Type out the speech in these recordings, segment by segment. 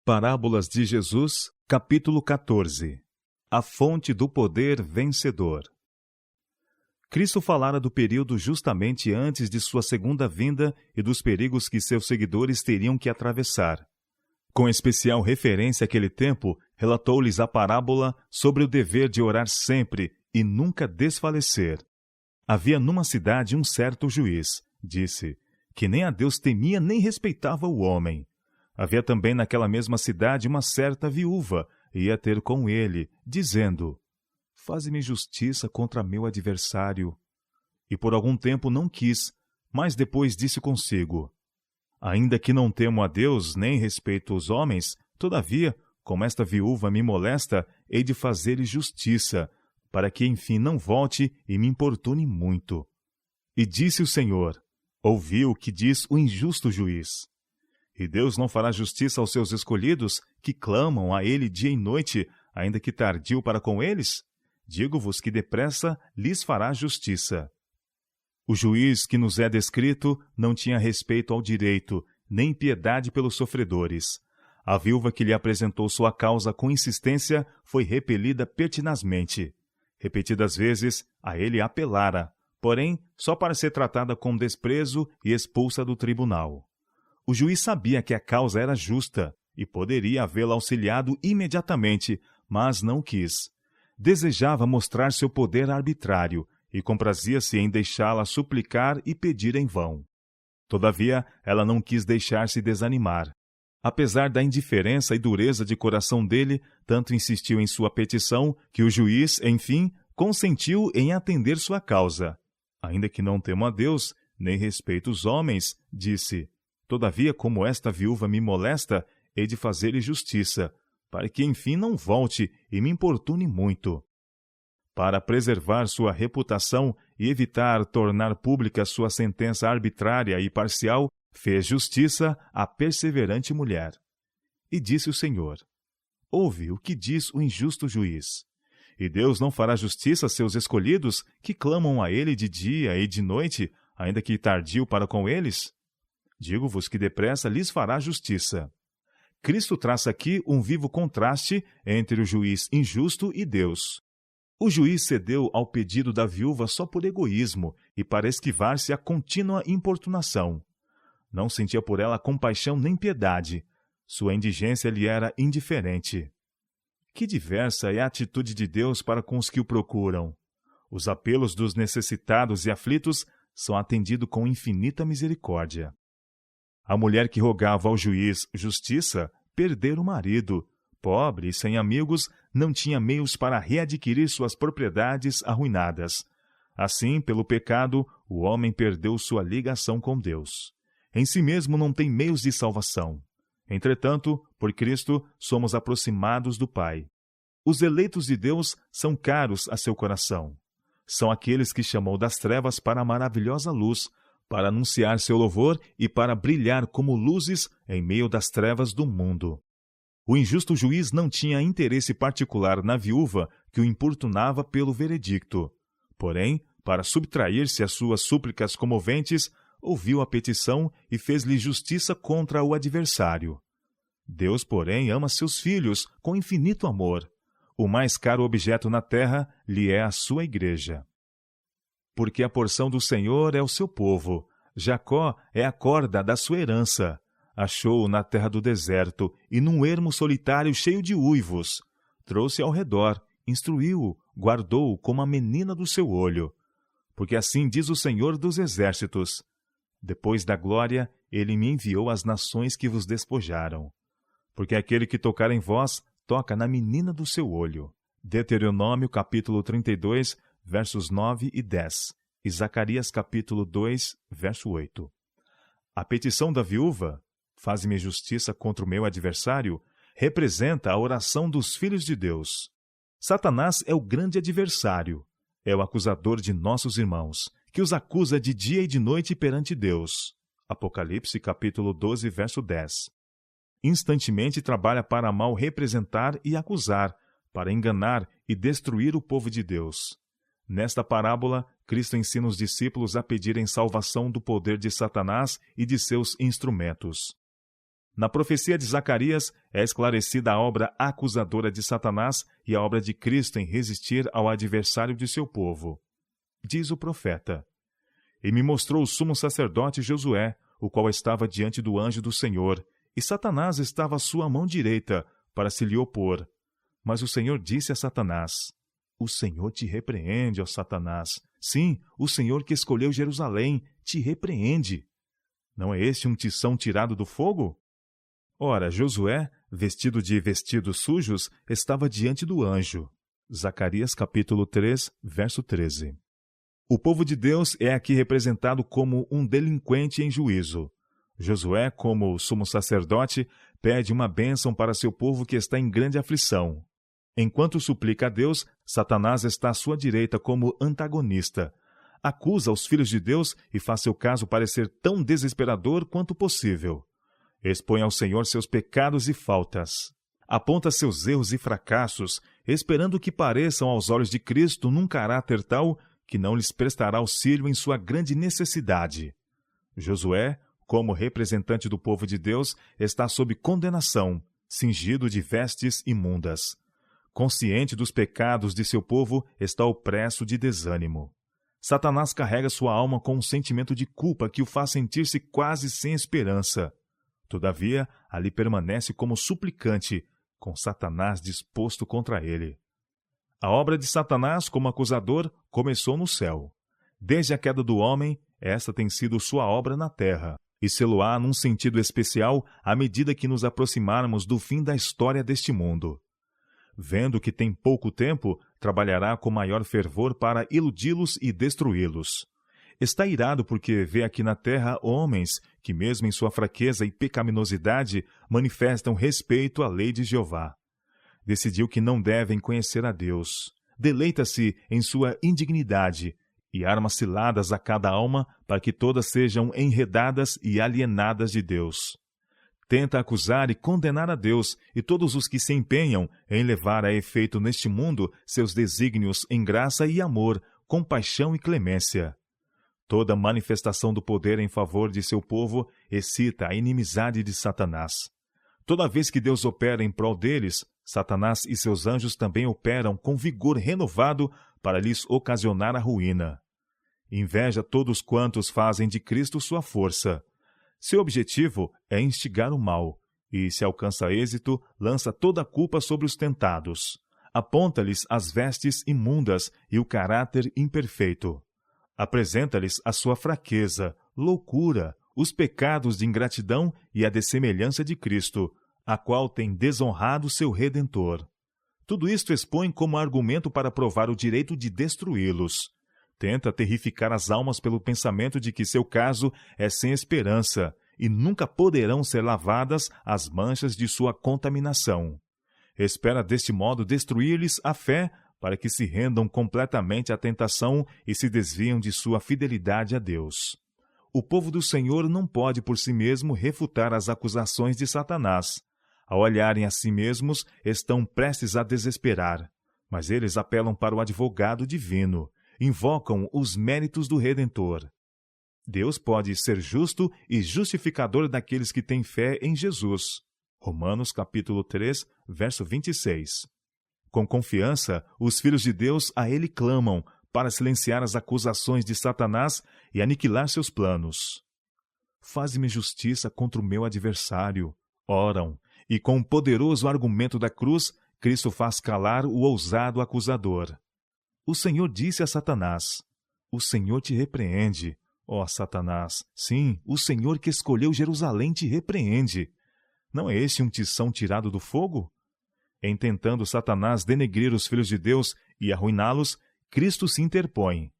Parábolas de Jesus, capítulo 14. A fonte do poder vencedor. Cristo falara do período justamente antes de sua segunda vinda e dos perigos que seus seguidores teriam que atravessar. Com especial referência àquele tempo, relatou-lhes a parábola sobre o dever de orar sempre e nunca desfalecer. Havia numa cidade um certo juiz, disse, que nem a Deus temia nem respeitava o homem. Havia também naquela mesma cidade uma certa viúva, e ia ter com ele, dizendo, faze-me justiça contra meu adversário. E por algum tempo não quis, mas depois disse consigo, ainda que não temo a Deus, nem respeito os homens, todavia, como esta viúva me molesta, hei de fazer-lhe justiça, para que enfim não volte e me importune muito. E disse o Senhor, ouvi o que diz o injusto juiz. E Deus não fará justiça aos seus escolhidos, que clamam a Ele dia e noite, ainda que tardio para com eles? Digo-vos que depressa lhes fará justiça. O juiz que nos é descrito não tinha respeito ao direito, nem piedade pelos sofredores. A viúva que lhe apresentou sua causa com insistência foi repelida pertinazmente. Repetidas vezes, a ele apelara, porém, só para ser tratada com desprezo e expulsa do tribunal. O juiz sabia que a causa era justa e poderia havê-la auxiliado imediatamente, mas não quis. Desejava mostrar seu poder arbitrário e comprazia-se em deixá-la suplicar e pedir em vão. Todavia, ela não quis deixar-se desanimar. Apesar da indiferença e dureza de coração dele, tanto insistiu em sua petição que o juiz, enfim, consentiu em atender sua causa. Ainda que não temo a Deus, nem respeito os homens, disse, todavia, como esta viúva me molesta, hei de fazer-lhe justiça, para que enfim não volte e me importune muito. Para preservar sua reputação e evitar tornar pública sua sentença arbitrária e parcial, fez justiça à perseverante mulher. E disse o Senhor, ouve o que diz o injusto juiz. E Deus não fará justiça a seus escolhidos, que clamam a Ele de dia e de noite, ainda que tardio para com eles? Digo-vos que depressa lhes fará justiça. Cristo traça aqui um vivo contraste entre o juiz injusto e Deus. O juiz cedeu ao pedido da viúva só por egoísmo e para esquivar-se à contínua importunação. Não sentia por ela compaixão nem piedade. Sua indigência lhe era indiferente. Que diversa é a atitude de Deus para com os que o procuram. Os apelos dos necessitados e aflitos são atendidos com infinita misericórdia. A mulher que rogava ao juiz justiça perdera o marido. Pobre e sem amigos, não tinha meios para readquirir suas propriedades arruinadas. Assim, pelo pecado, o homem perdeu sua ligação com Deus. Em si mesmo não tem meios de salvação. Entretanto, por Cristo, somos aproximados do Pai. Os eleitos de Deus são caros a seu coração. São aqueles que chamou das trevas para a maravilhosa luz, para anunciar seu louvor e para brilhar como luzes em meio das trevas do mundo. O injusto juiz não tinha interesse particular na viúva que o importunava pelo veredicto. Porém, para subtrair-se às suas súplicas comoventes, ouviu a petição e fez-lhe justiça contra o adversário. Deus, porém, ama seus filhos com infinito amor. O mais caro objeto na terra lhe é a sua igreja. Porque a porção do Senhor é o seu povo. Jacó é a corda da sua herança. Achou-o na terra do deserto e num ermo solitário cheio de uivos. Trouxe ao redor, instruiu-o, guardou-o como a menina do seu olho. Porque assim diz o Senhor dos exércitos. Depois da glória, ele me enviou às nações que vos despojaram. Porque aquele que tocar em vós, toca na menina do seu olho. Deuteronômio capítulo 32, versos 9 e 10. E Zacarias capítulo 2, verso 8. A petição da viúva, faze-me justiça contra o meu adversário, representa a oração dos filhos de Deus. Satanás é o grande adversário, é o acusador de nossos irmãos, que os acusa de dia e de noite perante Deus. Apocalipse capítulo 12, verso 10. Instantemente trabalha para mal representar e acusar, para enganar e destruir o povo de Deus. Nesta parábola, Cristo ensina os discípulos a pedirem salvação do poder de Satanás e de seus instrumentos. Na profecia de Zacarias é esclarecida a obra acusadora de Satanás e a obra de Cristo em resistir ao adversário de seu povo. Diz o profeta: E me mostrou o sumo sacerdote Josué, o qual estava diante do anjo do Senhor, e Satanás estava à sua mão direita, para se lhe opor. Mas o Senhor disse a Satanás: O Senhor te repreende, ó Satanás. Sim, o Senhor que escolheu Jerusalém te repreende. Não é este um tição tirado do fogo? Ora, Josué, vestido de vestidos sujos, estava diante do anjo. Zacarias capítulo 3, verso 13. O povo de Deus é aqui representado como um delinquente em juízo. Josué, como sumo sacerdote, pede uma bênção para seu povo que está em grande aflição. Enquanto suplica a Deus, Satanás está à sua direita como antagonista. Acusa os filhos de Deus e faz seu caso parecer tão desesperador quanto possível. Expõe ao Senhor seus pecados e faltas. Aponta seus erros e fracassos, esperando que pareçam aos olhos de Cristo num caráter tal que não lhes prestará auxílio em sua grande necessidade. Josué, como representante do povo de Deus, está sob condenação, cingido de vestes imundas. Consciente dos pecados de seu povo, está opresso de desânimo. Satanás carrega sua alma com um sentimento de culpa que o faz sentir-se quase sem esperança. Todavia, ali permanece como suplicante, com Satanás disposto contra ele. A obra de Satanás como acusador começou no céu. Desde a queda do homem, esta tem sido sua obra na terra, e sê-lo-á num sentido especial à medida que nos aproximarmos do fim da história deste mundo. Vendo que tem pouco tempo, trabalhará com maior fervor para iludi-los e destruí-los. Está irado porque vê aqui na terra homens que, mesmo em sua fraqueza e pecaminosidade, manifestam respeito à lei de Jeová. Decidiu que não devem conhecer a Deus. Deleita-se em sua indignidade e arma ciladas a cada alma para que todas sejam enredadas e alienadas de Deus. Tenta acusar e condenar a Deus e todos os que se empenham em levar a efeito neste mundo seus desígnios em graça e amor, compaixão e clemência. Toda manifestação do poder em favor de seu povo excita a inimizade de Satanás. Toda vez que Deus opera em prol deles, Satanás e seus anjos também operam com vigor renovado para lhes ocasionar a ruína. Inveja todos quantos fazem de Cristo sua força. Seu objetivo é instigar o mal, e, se alcança êxito, lança toda a culpa sobre os tentados. Aponta-lhes as vestes imundas e o caráter imperfeito. Apresenta-lhes a sua fraqueza, loucura, os pecados de ingratidão e a dessemelhança de Cristo, a qual tem desonrado seu Redentor. Tudo isto expõe como argumento para provar o direito de destruí-los. Tenta terrificar as almas pelo pensamento de que seu caso é sem esperança e nunca poderão ser lavadas as manchas de sua contaminação. Espera deste modo destruir-lhes a fé para que se rendam completamente à tentação e se desviam de sua fidelidade a Deus. O povo do Senhor não pode por si mesmo refutar as acusações de Satanás. Ao olharem a si mesmos, estão prestes a desesperar, mas eles apelam para o advogado divino, invocam os méritos do Redentor. Deus pode ser justo e justificador daqueles que têm fé em Jesus. Romanos capítulo 3, verso 26. Com confiança, os filhos de Deus a ele clamam para silenciar as acusações de Satanás e aniquilar seus planos. Faze-me justiça contra o meu adversário. Oram, e com o poderoso argumento da cruz, Cristo faz calar o ousado acusador. O Senhor disse a Satanás: O Senhor te repreende, ó Satanás. Sim, o Senhor que escolheu Jerusalém te repreende. Não é este um tição tirado do fogo? Em tentando Satanás denegrir os filhos de Deus e arruiná-los, Cristo se interpõe.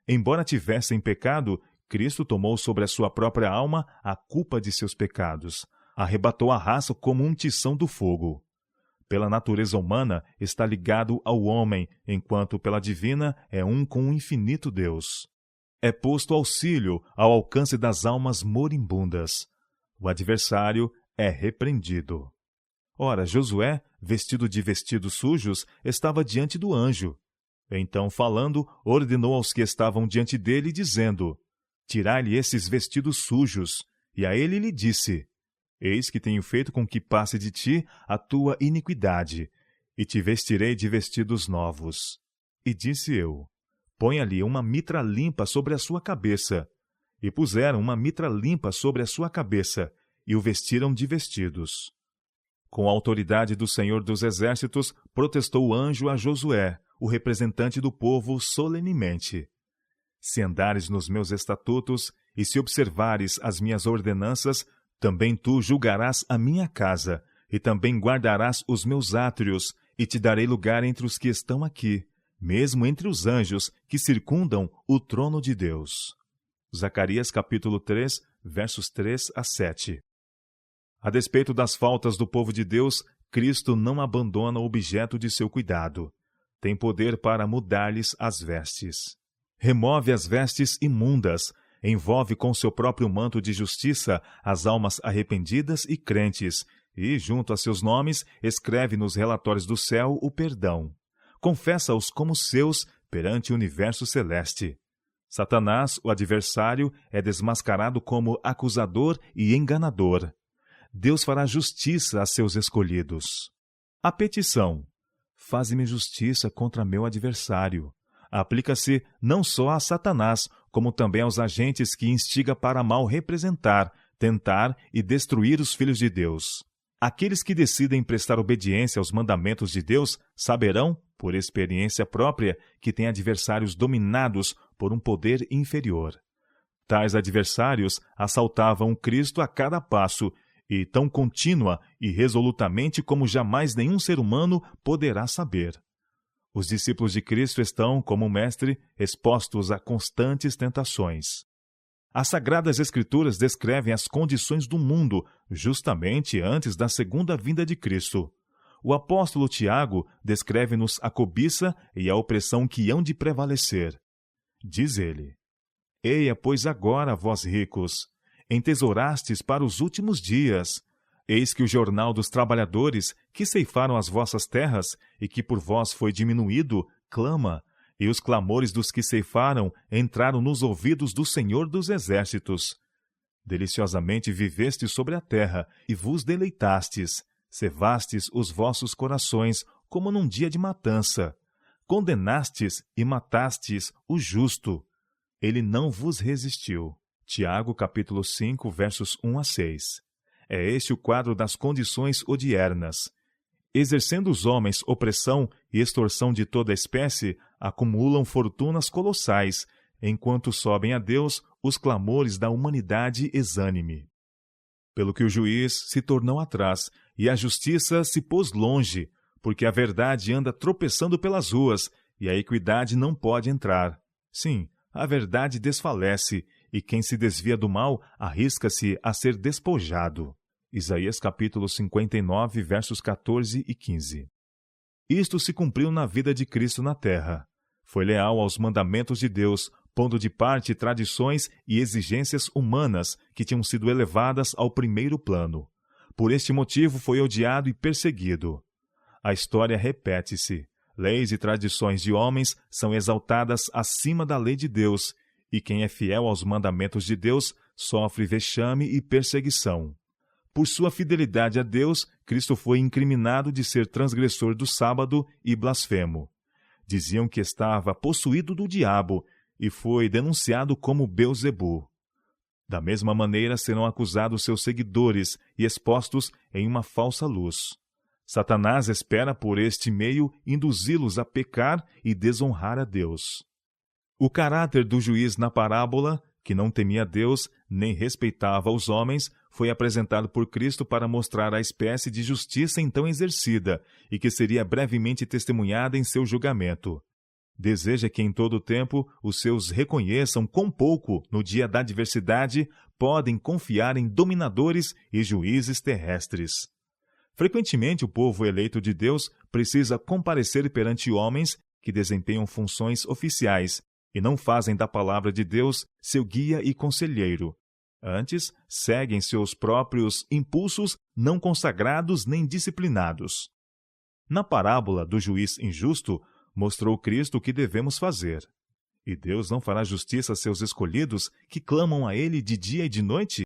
Embora tivessem pecado, Cristo tomou sobre a sua própria alma a culpa de seus pecados. Arrebatou a raça como um tição do fogo. Pela natureza humana, está ligado ao homem, enquanto pela divina é um com o infinito Deus. É posto auxílio ao alcance das almas moribundas. O adversário é repreendido. Ora, Josué, vestido de vestidos sujos, estava diante do anjo. Então, falando, ordenou aos que estavam diante dele, dizendo: Tirai-lhe esses vestidos sujos. E a ele lhe disse: Eis que tenho feito com que passe de ti a tua iniquidade, e te vestirei de vestidos novos. E disse eu: Ponha-lhe uma mitra limpa sobre a sua cabeça. E puseram uma mitra limpa sobre a sua cabeça, e o vestiram de vestidos. Com a autoridade do Senhor dos Exércitos, protestou o anjo a Josué, o representante do povo, solenemente: Se andares nos meus estatutos, e se observares as minhas ordenanças, também tu julgarás a minha casa, e também guardarás os meus átrios, e te darei lugar entre os que estão aqui, mesmo entre os anjos que circundam o trono de Deus. Zacarias capítulo 3, versos 3 a 7. A despeito das faltas do povo de Deus, Cristo não abandona o objeto de seu cuidado. Tem poder para mudar-lhes as vestes. Remove as vestes imundas, envolve com seu próprio manto de justiça as almas arrependidas e crentes, e, junto a seus nomes, escreve nos relatórios do céu o perdão. Confessa-os como seus perante o universo celeste. Satanás, o adversário, é desmascarado como acusador e enganador. Deus fará justiça a seus escolhidos. A petição: faze-me justiça contra meu adversário, aplica-se não só a Satanás, como também aos agentes que instiga para mal representar, tentar e destruir os filhos de Deus. Aqueles que decidem prestar obediência aos mandamentos de Deus saberão, por experiência própria, que têm adversários dominados por um poder inferior. Tais adversários assaltavam Cristo a cada passo, e tão contínua e resolutamente como jamais nenhum ser humano poderá saber. Os discípulos de Cristo estão, como mestre, expostos a constantes tentações. As Sagradas Escrituras descrevem as condições do mundo justamente antes da segunda vinda de Cristo. O apóstolo Tiago descreve-nos a cobiça e a opressão que hão de prevalecer. Diz ele: Eia, pois agora, vós ricos, entesourastes para os últimos dias. Eis que o jornal dos trabalhadores, que ceifaram as vossas terras, e que por vós foi diminuído, clama, e os clamores dos que ceifaram entraram nos ouvidos do Senhor dos Exércitos. Deliciosamente vivestes sobre a terra, e vos deleitastes, cevastes os vossos corações, como num dia de matança. Condenastes e matastes o justo. Ele não vos resistiu. Tiago, capítulo 5, versos 1 a 6. É este o quadro das condições odiernas. Exercendo os homens opressão e extorsão de toda espécie, acumulam fortunas colossais, enquanto sobem a Deus os clamores da humanidade exânime. Pelo que o juiz se tornou atrás, e a justiça se pôs longe, porque a verdade anda tropeçando pelas ruas, e a equidade não pode entrar. Sim, a verdade desfalece, e quem se desvia do mal arrisca-se a ser despojado. Isaías capítulo 59, versos 14 e 15. Isto se cumpriu na vida de Cristo na terra. Foi leal aos mandamentos de Deus, pondo de parte tradições e exigências humanas que tinham sido elevadas ao primeiro plano. Por este motivo foi odiado e perseguido. A história repete-se. Leis e tradições de homens são exaltadas acima da lei de Deus, e quem é fiel aos mandamentos de Deus sofre vexame e perseguição. Por sua fidelidade a Deus, Cristo foi incriminado de ser transgressor do sábado e blasfemo. Diziam que estava possuído do diabo e foi denunciado como Beelzebu. Da mesma maneira serão acusados seus seguidores e expostos em uma falsa luz. Satanás espera por este meio induzi-los a pecar e desonrar a Deus. O caráter do juiz na parábola, que não temia Deus nem respeitava os homens, foi apresentado por Cristo para mostrar a espécie de justiça então exercida e que seria brevemente testemunhada em seu julgamento. Deseja que em todo o tempo os seus reconheçam quão pouco, no dia da adversidade, podem confiar em dominadores e juízes terrestres. Frequentemente o povo eleito de Deus precisa comparecer perante homens que desempenham funções oficiais e não fazem da palavra de Deus seu guia e conselheiro. Antes, seguem seus próprios impulsos não consagrados nem disciplinados. Na parábola do juiz injusto, mostrou Cristo o que devemos fazer. E Deus não fará justiça a seus escolhidos que clamam a Ele de dia e de noite?